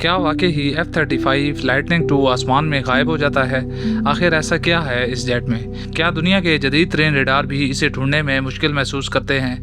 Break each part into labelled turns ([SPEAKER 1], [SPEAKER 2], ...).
[SPEAKER 1] क्या वाकई ही F-35 lightning 2 आसमान में गायब हो जाता है? आखिर ऐसा क्या है इस जेट में? क्या दुनिया के जदीद तरीन रडार भी इसे ढूंढने में मुश्किल महसूस करते हैं?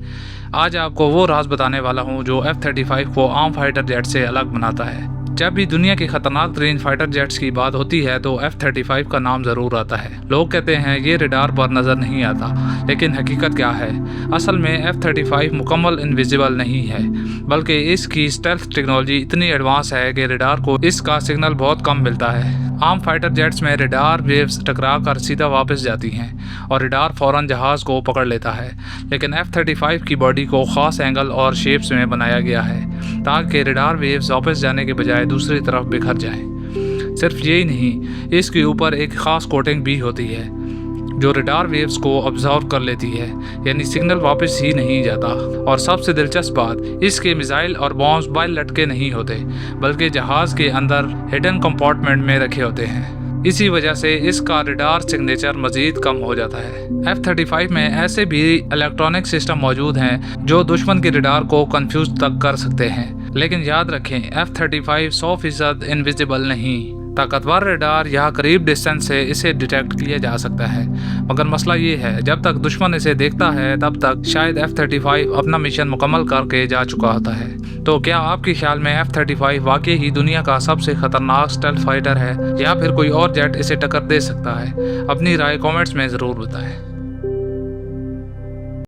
[SPEAKER 1] आज आपको वो राज बताने वाला हूँ जो F-35 को आम फाइटर जेट से अलग बनाता है। जब भी दुनिया के खतरनाक तरीन फाइटर जेट्स की बात होती है तो F-35 का नाम ज़रूर आता है। लोग कहते हैं ये रडार पर नज़र नहीं आता, लेकिन हकीकत क्या है? असल में F-35 मुकम्मल इनविजिबल नहीं है, बल्कि इसकी स्टेल्थ टेक्नोलॉजी इतनी एडवांस है कि रडार को इसका सिग्नल बहुत कम मिलता है। आम फाइटर जेट्स में रडार वेव्स टकरा कर सीधा वापस जाती हैं और रडार फ़ौरन जहाज़ को पकड़ लेता है, लेकिन F-35 की बॉडी को ख़ास एंगल और शेप्स में बनाया गया है ताकि रडार वेव्स वापस जाने के बजाय दूसरी तरफ बिखर जाएं। सिर्फ यही नहीं, इसके ऊपर एक ख़ास कोटिंग भी होती है जो रडार वेव्स को ऑब्जर्व कर लेती है, यानी सिग्नल वापस ही नहीं जाता। और सबसे दिलचस्प बात, इसके मिसाइल और बॉम्ब्स बाहर लटके नहीं होते, बल्कि जहाज़ के अंदर हिडन कंपार्टमेंट में रखे होते हैं। इसी वजह से इसका रडार सिग्नेचर मज़ीद कम हो जाता है। F-35 में ऐसे भी इलेक्ट्रॉनिक सिस्टम मौजूद हैं जो दुश्मन के रडार को कंफ्यूज तक कर सकते हैं, लेकिन याद रखें F-35 100% इनविजिबल नहीं। ताकतवर रडार या करीब डिस्टेंस से इसे डिटेक्ट किया जा सकता है, मगर मसला ये है जब तक दुश्मन इसे देखता है तब तक शायद F-35 अपना मिशन मुकम्मल करके जा चुका होता है। तो क्या आपके ख्याल में F-35 वाकई ही दुनिया का सबसे खतरनाक स्टेल्थ फाइटर है, या फिर कोई और जेट इसे टक्कर दे सकता है? अपनी राय कमेंट्स में ज़रूर बताएं।